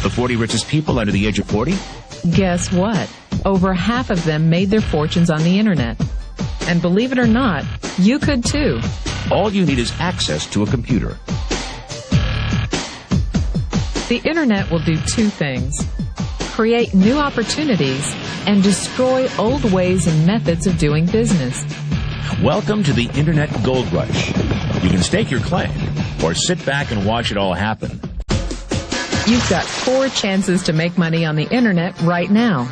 The 40 richest people under the age of 40? Guess what? Over half of them made their fortunes on the internet. And believe it or not, you could too. All you need is access to a computer. The internet will do two things: create new opportunities and destroy old ways and methods of doing business. Welcome to the Internet Gold Rush. You can stake your claim or sit back and watch it all happen. You've got 4 chances to make money on the internet right now.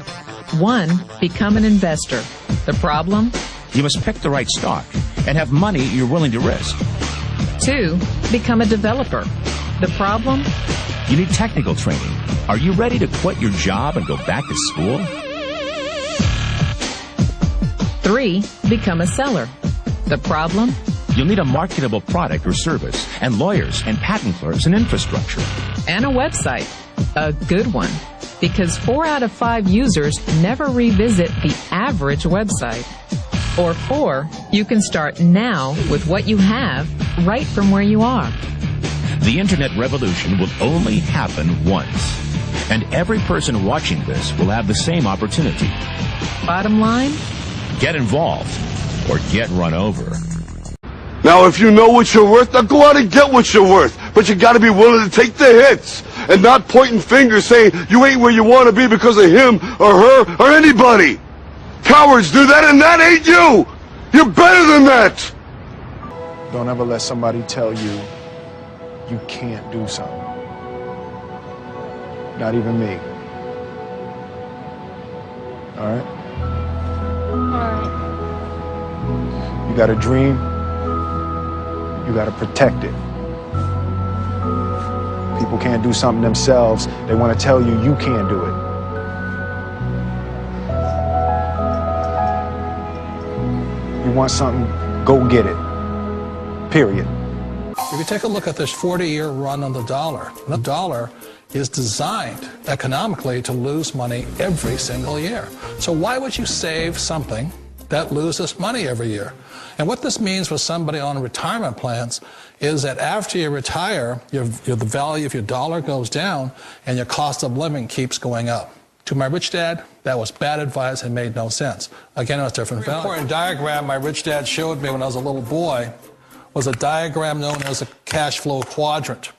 1, become an investor. The problem? You must pick the right stock and have money you're willing to risk. 2, become a developer. The problem? You need technical training. Are you ready to quit your job and go back to school? 3, become a seller. The problem? You'll need a marketable product or service, and lawyers and patent clerks and infrastructure. And a website. A good one. Because 4 out of 5 users never revisit the average website. Or 4, you can start now with what you have right from where you are. The Internet revolution will only happen once. And every person watching this will have the same opportunity. Bottom line? Get involved or get run over. Now, if you know what you're worth, now go out and get what you're worth. But you gotta be willing to take the hits and not pointing fingers saying you ain't where you want to be because of him or her or anybody. Cowards do that, and that ain't you. You're better than that. Don't ever let somebody tell you you can't do something. Not even me. All right? You got a dream, you got to protect it. People can't do something themselves. They want to tell you you can't do it. You want something, go get it. Period. If you take a look at this 40-year run on the dollar is designed economically to lose money every single year. So why would you save something that loses money every year? And what this means for somebody on retirement plans is that after you retire, the value of your dollar goes down and your cost of living keeps going up. To my rich dad, that was bad advice and made no sense. Again, it was different value. The important diagram my rich dad showed me when I was a little boy was a diagram known as a cash flow quadrant.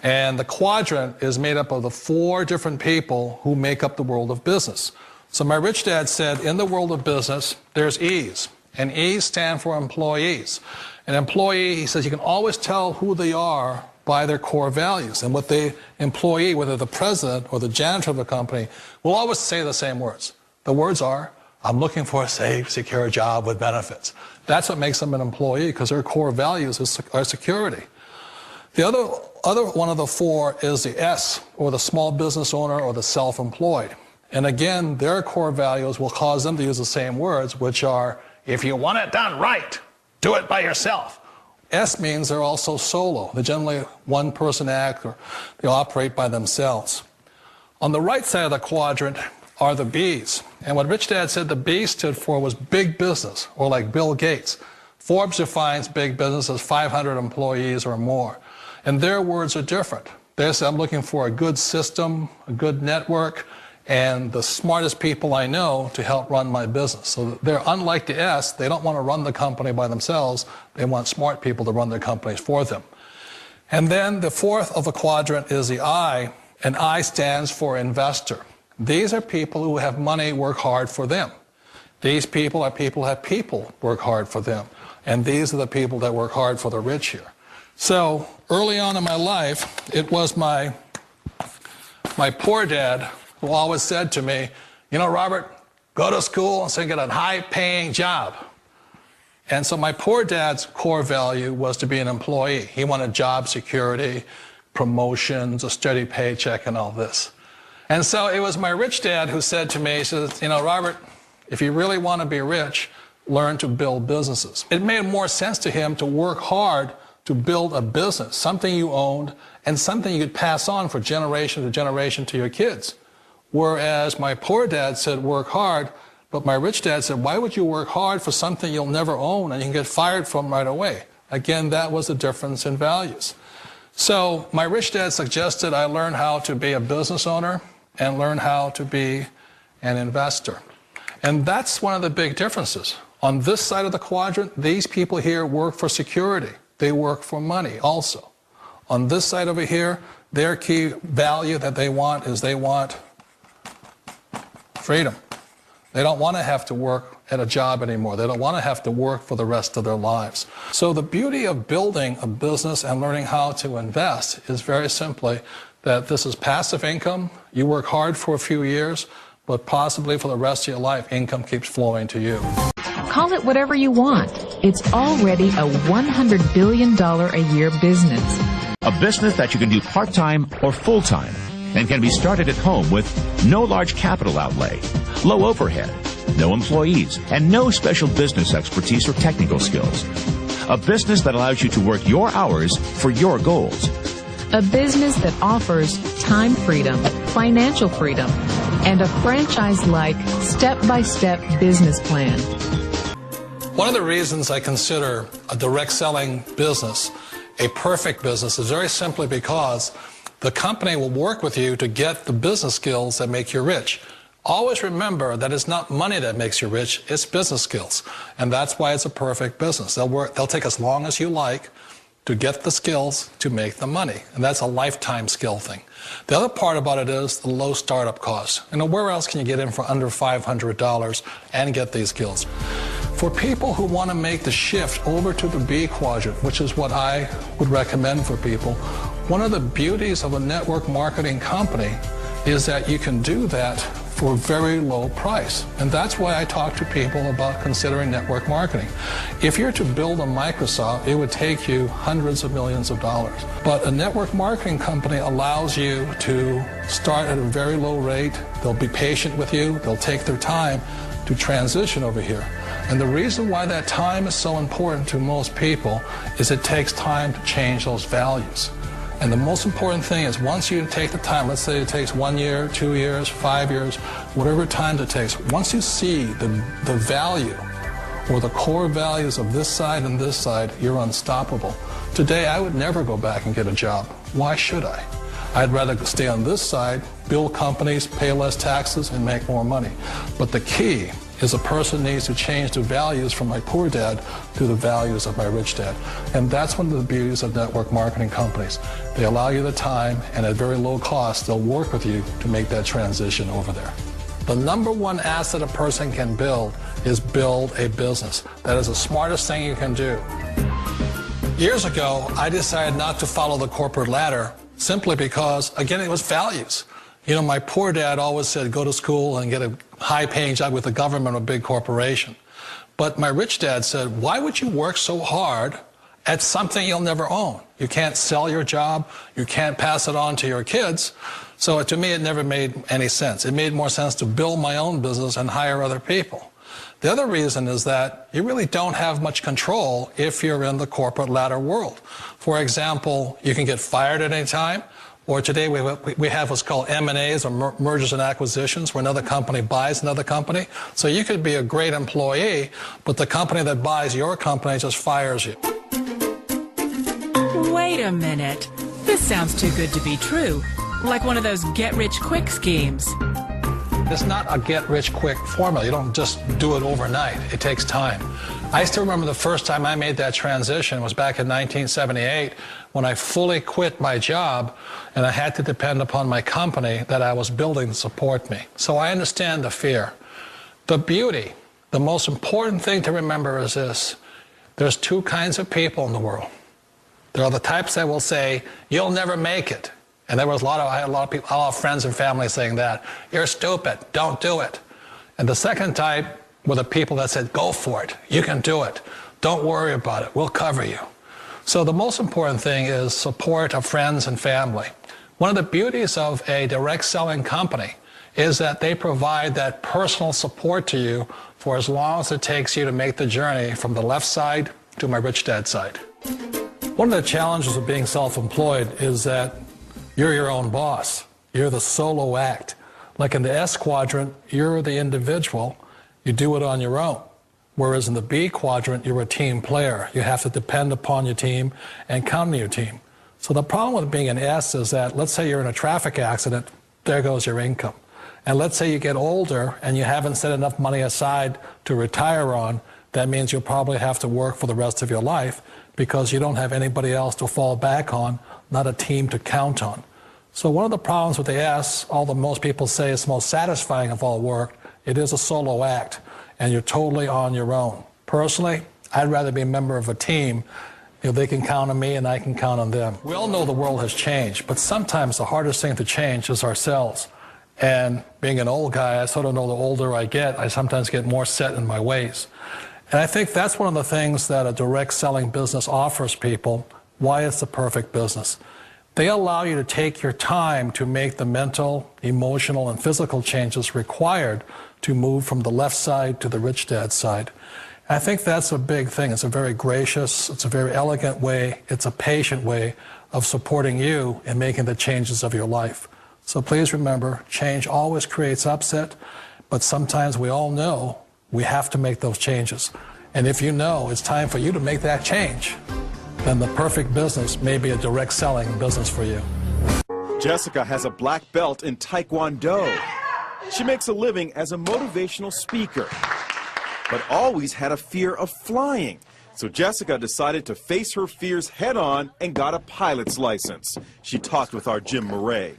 And the quadrant is made up of the 4 different people who make up the world of business. So my rich dad said, in the world of business, there's E's. And E's stand for employees. An employee, he says, you can always tell who they are by their core values. And what the employee, whether the president or the janitor of the company, will always say the same words. The words are, I'm looking for a safe, secure job with benefits. That's what makes them an employee, because their core values are security. The other one of the 4 is the S, or the small business owner or the self-employed. And again, their core values will cause them to use the same words, which are, if you want it done right, do it by yourself. S means they're also solo. They're generally one-person act, or they operate by themselves. On the right side of the quadrant are the B's. And what Rich Dad said the B stood for was big business, or like Bill Gates. Forbes defines big business as 500 employees or more. And their words are different. They say, I'm looking for a good system, a good network, and the smartest people I know to help run my business. So they're unlike the S. They don't want to run the company by themselves. They want smart people to run their companies for them. And then the 4th of the quadrant is the I, and I stands for investor. These are people who have money work hard for them. These people are people who have people work hard for them. And these are the people that work hard for the rich here. So early on in my life, it was my poor dad who always said to me, you know, Robert, go to school and so get a high-paying job. And so my poor dad's core value was to be an employee. He wanted job security, promotions, a steady paycheck, and all this. And so it was my rich dad who said to me, he says, you know, Robert, if you really want to be rich, learn to build businesses. It made more sense to him to work hard to build a business, something you owned and something you could pass on for generation to generation to your kids. Whereas my poor dad said work hard, but my rich dad said, why would you work hard for something you'll never own and you can get fired from right away? Again, that was the difference in values. So my rich dad suggested I learn how to be a business owner and learn how to be an investor. And that's one of the big differences. On this side of the quadrant, these people here work for security. They work for money also. On this side over here, their key value that they want is they want freedom. They don't want to have to work at a job anymore. They don't want to have to work for the rest of their lives. So the beauty of building a business and learning how to invest is very simply that this is passive income. You work hard for a few years, but possibly for the rest of your life, income keeps flowing to you. Call it whatever you want. It's already a $100 billion a year business. A business that you can do part-time or full-time and can be started at home with no large capital outlay, low overhead, no employees, and no special business expertise or technical skills. A business that allows you to work your hours for your goals. A business that offers time freedom, financial freedom, and a franchise-like, step-by-step business plan. One of the reasons I consider a direct selling business a perfect business is very simply because the company will work with you to get the business skills that make you rich. Always remember that it's not money that makes you rich, it's business skills. And that's why it's a perfect business. They'll take as long as you like to get the skills to make the money. And that's a lifetime skill thing. The other part about it is the low startup cost. You know, where else can you get in for under $500 and get these skills? For people who want to make the shift over to the B quadrant, which is what I would recommend for people, one of the beauties of a network marketing company is that you can do that for a very low price. And that's why I talk to people about considering network marketing. If you're to build a Microsoft, it would take you hundreds of millions of dollars. But a network marketing company allows you to start at a very low rate. They'll be patient with you. They'll take their time to transition over here. And the reason why that time is so important to most people is it takes time to change those values. And the most important thing is once you take the time, let's say it takes 1 year, 2 years, 5 years, whatever time it takes, once you see the value or the core values of this side and this side, you're unstoppable. Today, I would never go back and get a job. Why should I? I'd rather stay on this side, build companies, pay less taxes, and make more money. But the key is a person needs to change the values from my poor dad to the values of my rich dad. And that's one of the beauties of network marketing companies. They allow you the time, and at very low cost, they'll work with you to make that transition over there. The number one asset a person can build is build a business. That is the smartest thing you can do. Years ago, I decided not to follow the corporate ladder simply because, again, it was values. You know, my poor dad always said, go to school and get a high-paying job with the government or a big corporation. But my rich dad said, why would you work so hard at something you'll never own? You can't sell your job. You can't pass it on to your kids. So to me, it never made any sense. It made more sense to build my own business and hire other people. The other reason is that you really don't have much control if you're in the corporate ladder world. For example, you can get fired at any time. Or today we have what's called M&As, or mergers and acquisitions, where another company buys another company. So you could be a great employee, but the company that buys your company just fires you. Wait a minute. This sounds too good to be true. Like one of those get-rich-quick schemes. It's not a get-rich-quick formula. You don't just do it overnight. It takes time. I still remember the first time I made that transition was back in 1978 when I fully quit my job and I had to depend upon my company that I was building to support me. So I understand the fear. The beauty, the most important thing to remember is this. There's two kinds of people in the world. There are the types that will say, you'll never make it. And I had a lot of people, a lot of friends and family saying that. You're stupid, don't do it. And the second type were the people that said, go for it, you can do it. Don't worry about it, we'll cover you. So the most important thing is support of friends and family. One of the beauties of a direct selling company is that they provide that personal support to you for as long as it takes you to make the journey from the left side to my rich dad side. One of the challenges of being self-employed is that you're your own boss. You're the solo act. Like in the S quadrant, you're the individual. You do it on your own. Whereas in the B quadrant, you're a team player. You have to depend upon your team and count on your team. So the problem with being an S is that, let's say you're in a traffic accident, there goes your income. And let's say you get older and you haven't set enough money aside to retire on, that means you'll probably have to work for the rest of your life because you don't have anybody else to fall back on, not a team to count on. So one of the problems with the S, although most people say it's the most satisfying of all work, it is a solo act, and you're totally on your own. Personally, I'd rather be a member of a team. You know, they can count on me and I can count on them. We all know the world has changed, but sometimes the hardest thing to change is ourselves. And being an old guy, I sort of know the older I get, I sometimes get more set in my ways. And I think that's one of the things that a direct selling business offers people, why it's the perfect business. They allow you to take your time to make the mental, emotional, and physical changes required to move from the left side to the rich dad side. I think that's a big thing. It's a very gracious, it's a very elegant way, it's a patient way of supporting you in making the changes of your life. So please remember, change always creates upset, but sometimes we all know we have to make those changes. And if you know it's time for you to make that change, then the perfect business may be a direct selling business for you. Jessica has a black belt in Taekwondo. She makes a living as a motivational speaker, but always had a fear of flying. So Jessica decided to face her fears head on and got a pilot's license. She talked with our Jim Murray.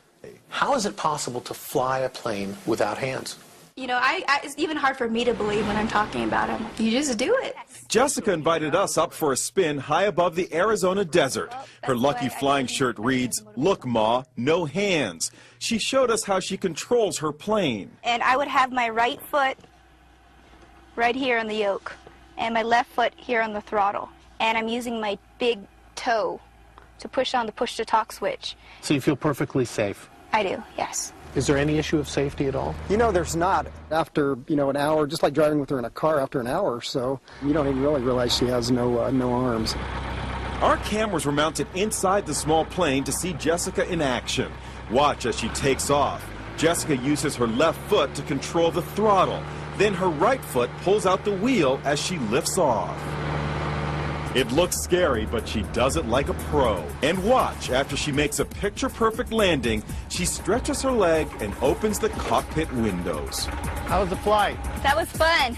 How is it possible to fly a plane without hands? You know, it's even hard for me to believe when I'm talking about them. You just do it. Jessica invited us up for a spin high above the Arizona desert. Her lucky flying shirt reads, "Look, Ma, no hands." She showed us how she controls her plane. And I would have my right foot right here on the yoke and my left foot here on the throttle. And I'm using my big toe to push on the push-to-talk switch. So you feel perfectly safe? I do, yes. Is there any issue of safety at all? You know, there's not. After, an hour, just like driving with her in a car, after an hour or so, you don't even really realize she has no arms. Our cameras were mounted inside the small plane to see Jessica in action. Watch as she takes off. Jessica uses her left foot to control the throttle. Then her right foot pulls out the wheel as she lifts off. It looks scary, but she does it like a pro. And watch, after she makes a picture-perfect landing, she stretches her leg and opens the cockpit windows. How was the flight? That was fun.